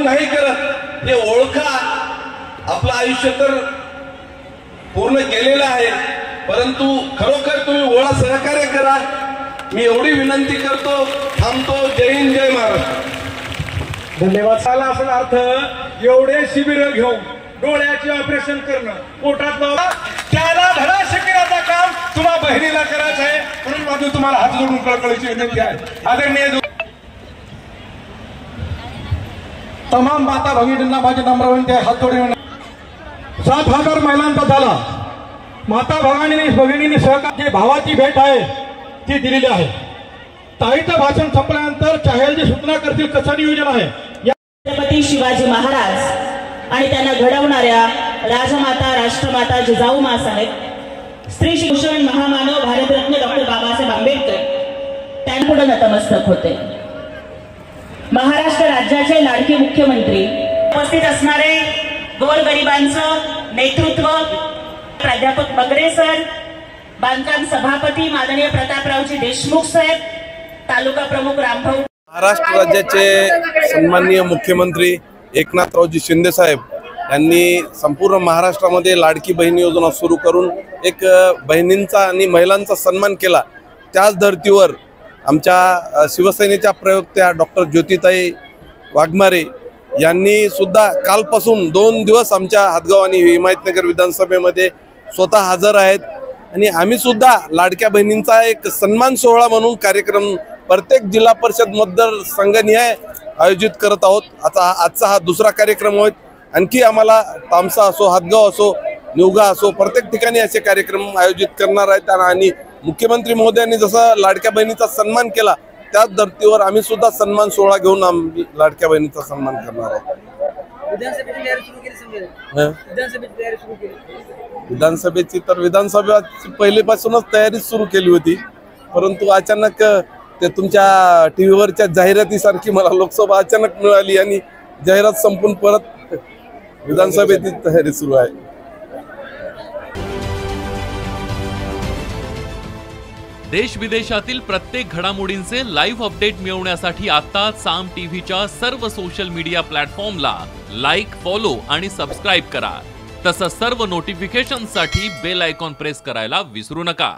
म्हणून नाही करत, हे ओळखा. आपलं आयुष्य तर पूर्ण केलेलं आहे, परंतु खरोखर तुम्ही ओळा, सहकार्य करा. मी एवढी विनंती करतो, थांबतो. जय हिंद, जय महाराष्ट्र. धन्यवाद. साला असा अर्थ एवढे शिबिर घेऊन डोळ्याचे ऑपरेशन करणं, पोटात त्याला धडा शिकण्याचं काम तुम्हा बहिणीला करायचं आहे. म्हणून माझी तुम्हाला हात जोडून कळकळीची विनंती आहे. आदरणीय तमाम माता भगिनींना माझी नम्र विनंती आहे, हात जोडून. 7,000 महिलांचा झाला. माता भगिनींनी सहकार भावाची भेट आहे ती दिलेली आहे. ताईचं भाषण संपल्यानंतर चाहेलची सूचना करतील कसं नियोजन आहे. छत्रपती शिवाजी महाराज आणि त्यांना घडवणाऱ्या राजमाता राष्ट्रमाता जिजाऊ माँसाहेब, स्त्री शिक्षण महामानव भारतरत्न डॉक्टर बाबासाहेब आंबेडकर त्यांपुढे नतमस्तक होते. महाराष्ट्र राज्याचे लाडके मुख्यमंत्री, उपस्थित असणारे गोरगरिबांचं नेतृत्व प्राध्यापक बगरे सर, बांधकाम सभापती माननीय प्रतापरावजी देशमुख साहेब, तालुका प्रमुख रामभाऊ. महाराष्ट्र राज्याचे सन्माननीय मुख्यमंत्री एकनाथरावजी शिंदे साहेब यांनी संपूर्ण महाराष्ट्रामध्ये लाडकी बहीण योजना सुरू करून एक बहिणींचा आणि महिलांचा सन्मान केला. त्याच धर्तीवर आमच्या शिवसेनेच्या प्रवक्त्या डॉक्टर ज्योतिताई वाघमारे यांनी सुद्धा कालपासून 2 दिवस आमच्या हातगाव आणि हिमायतनगर विधानसभेमध्ये स्वतः हजर आहेत. आणि आम्ही सुद्धा लाडक्या बहिणींचा एक सन्मान सोहळा म्हणून कार्यक्रम प्रत्येक जिल्हा परिषद मतदारसंघनिहाय आयोजित करत आहोत. आजचा हा दुसरा कार्यक्रम होत. आणखी आम्हाला तामसा असो, हातगाव असो, निवगा असो, प्रत्येक ठिकाणी असे कार्यक्रम आयोजित करणार आहेत. आणि मुख्यमंत्री महोदयांनी जसं लाडक्या बहिणीचा सन्मान केला त्याच धर्तीवर आम्ही सुद्धा सन्मान सोहळा घेऊन आम्ही लाडक्या बहिणीचा सन्मान करणार आहोत. विधानसभेची तर विधानसभेची पहिलेपासूनच तयारी सुरू केली होती, परंतु अचानक ते तुमच्या टीव्हीवरच्या जाहिरातीसारखी मला लोकसभा अचानक मिळाली आणि जाहिरात संपून परत विधानसभेची तयारी सुरू आहे. देश विदेशातील प्रत्येक घडामोडींचे लाईव्ह अपडेट मिळवण्यासाठी आता साम टीव्हीच्या सर्व सोशल मीडिया प्लॅटफॉर्मला लाईक, फॉलो आणि सबस्क्राईब करा. तसंच सर्व नोटिफिकेशनसाठी बेल आयकॉन प्रेस करायला विसरू नका.